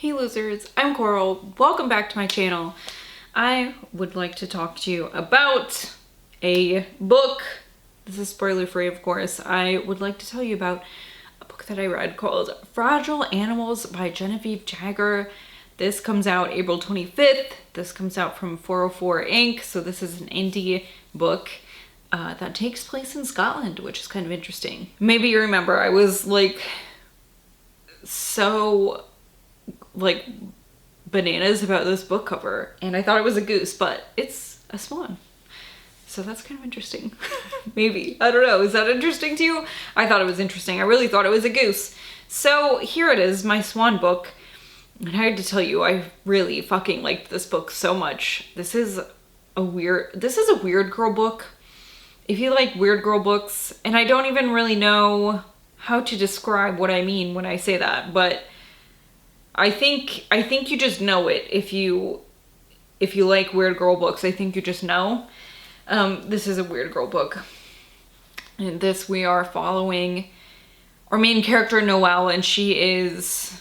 Hey losers, I'm Coral. Welcome back to my channel. I would like to talk to you about a book. This is spoiler free, of course. I would like to tell you about a book that I read called Fragile Animals by Genevieve Jagger. This comes out April 25th. This comes out from 404 Inc. So this is an indie book that takes place in Scotland, which is kind of interesting. Maybe you remember I was so bananas about this book cover, and I thought it was a goose, but it's a swan. So that's kind of interesting. Maybe. I don't know. Is that interesting to you? I thought it was interesting. I really thought it was a goose. So here it is, my swan book. And I had to tell you, I really fucking liked this book so much. This is a weird girl book. If you like weird girl books, and I don't even really know how to describe what I mean when I say that, but I think you just know it if you like weird girl books. I think you just know. This is a weird girl book. In this, we are following our main character, Noelle, and she is,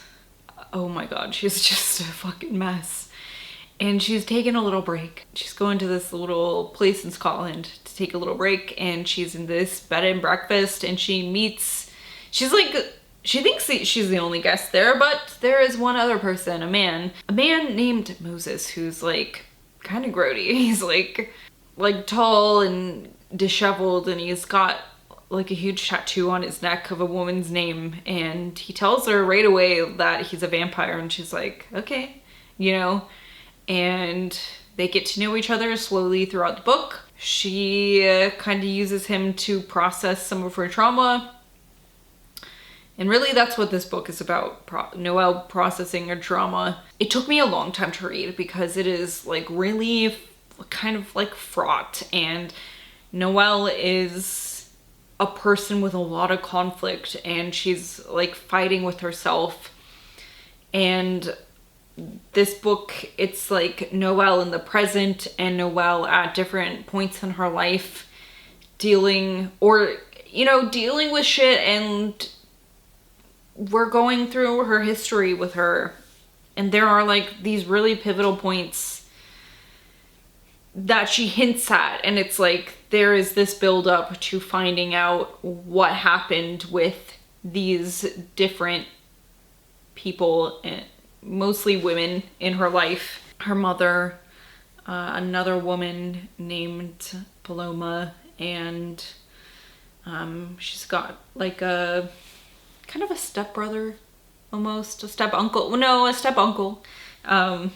oh my god, she's just a fucking mess. And she's taking a little break. She's going to this little place in Scotland to take a little break, and she's in this bed and breakfast, and she thinks she's the only guest there, but there is one other person, a man named Moses, who's kind of grody. He's like tall and disheveled, and he's got a huge tattoo on his neck of a woman's name, and he tells her right away that he's a vampire, and she's like, okay, and they get to know each other slowly throughout the book. She kind of uses him to process some of her trauma. And really that's what this book is about, Noelle processing her trauma. It took me a long time to read because it is really kind of fraught, and Noelle is a person with a lot of conflict, and she's fighting with herself. And this book, it's Noelle in the present and Noelle at different points in her life dealing with shit, and we're going through her history with her, and there are these really pivotal points that she hints at, and it's there is this build up to finding out what happened with these different people, mostly women in her life. Her mother, another woman named Paloma, and she's got a kind of a stepbrother, almost a step uncle. And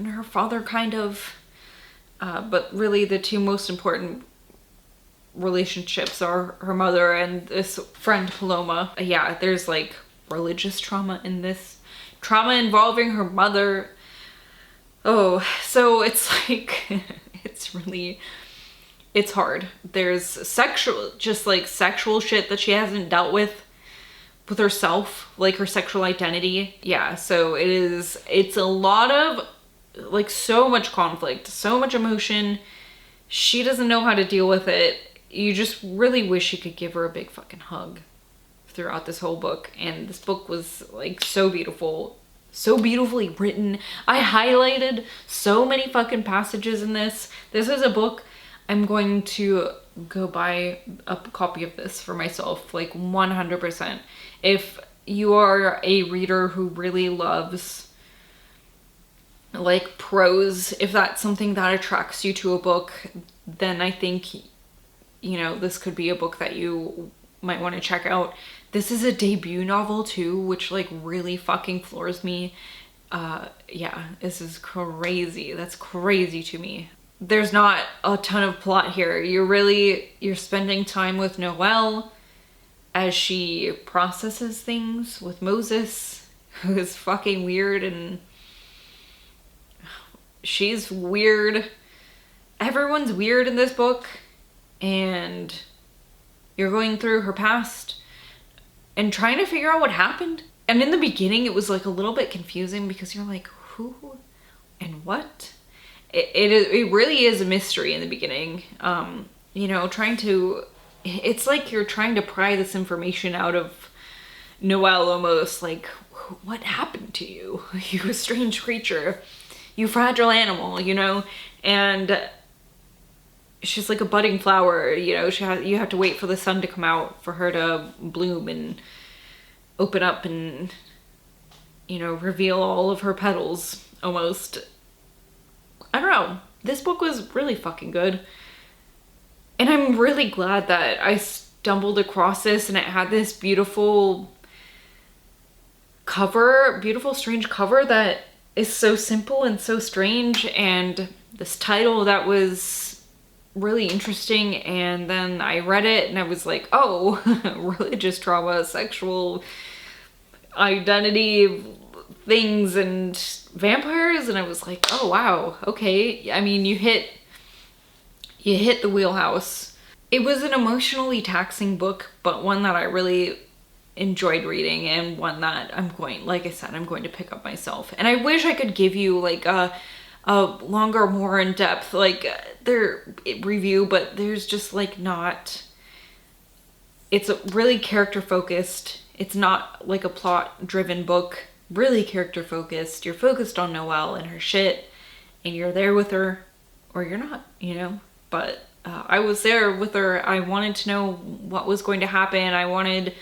her father kind of, but really the two most important relationships are her mother and this friend Paloma. Yeah, there's religious trauma in this, trauma involving her mother. Oh, so it's it's hard. There's sexual shit that she hasn't dealt with herself, her sexual identity. Yeah, so it's a lot of so much conflict, so much emotion. She doesn't know how to deal with it. You just really wish you could give her a big fucking hug throughout this whole book. And this book was so beautiful, so beautifully written. I highlighted so many fucking passages in this. This is a book I'm going to go buy a copy of this for myself, 100%. If you are a reader who really loves prose, if that's something that attracts you to a book, then I think, this could be a book that you might want to check out. This is a debut novel too, which really fucking floors me. Yeah, this is crazy. That's crazy to me. There's not a ton of plot here. You're spending time with Noelle as she processes things with Moses, who is fucking weird, and she's weird. Everyone's weird in this book, and you're going through her past and trying to figure out what happened. And in the beginning, it was a little bit confusing because you're who and what? It really is a mystery in the beginning. It's you're trying to pry this information out of Noelle almost, what happened to you? You strange creature, you fragile animal, you know? And she's like a budding flower, you know, you have to wait for the sun to come out for her to bloom and open up and, you know, reveal all of her petals, almost. I don't know. This book was really fucking good. And I'm really glad that I stumbled across this and it had this beautiful cover, beautiful, strange cover that is so simple and so strange, and this title that was really interesting. And then I read it and I was like, oh, religious trauma, sexual identity things, and vampires. And I was like, oh wow, okay. I mean, you hit the wheelhouse. It was an emotionally taxing book, but one that I really enjoyed reading, and one that like I said, I'm going to pick up myself. And I wish I could give you like a longer, more in-depth like review, but there's just like not. It's really character focused. It's not like a plot driven book. Really character focused. You're focused on Noelle and her shit, and you're there with her, or you're not, you know. But I was there with her. I wanted to know what was going to happen. I wanted,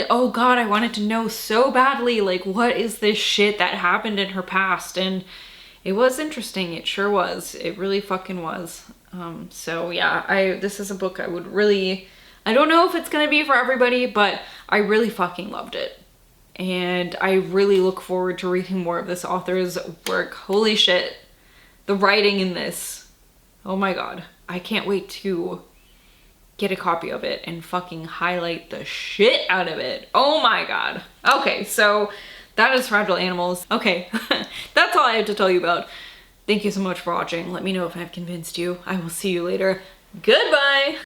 oh God, I wanted to know so badly, like, what is this shit that happened in her past? And it was interesting. It sure was. It really fucking was. So yeah, this is a book I would really, I don't know if it's gonna be for everybody, but I really fucking loved it. And I really look forward to reading more of this author's work. Holy shit. The writing in this. Oh my God. I can't wait to get a copy of it and fucking highlight the shit out of it. Oh my God. Okay, so that is Fragile Animals. Okay, that's all I have to tell you about. Thank you so much for watching. Let me know if I've convinced you. I will see you later. Goodbye.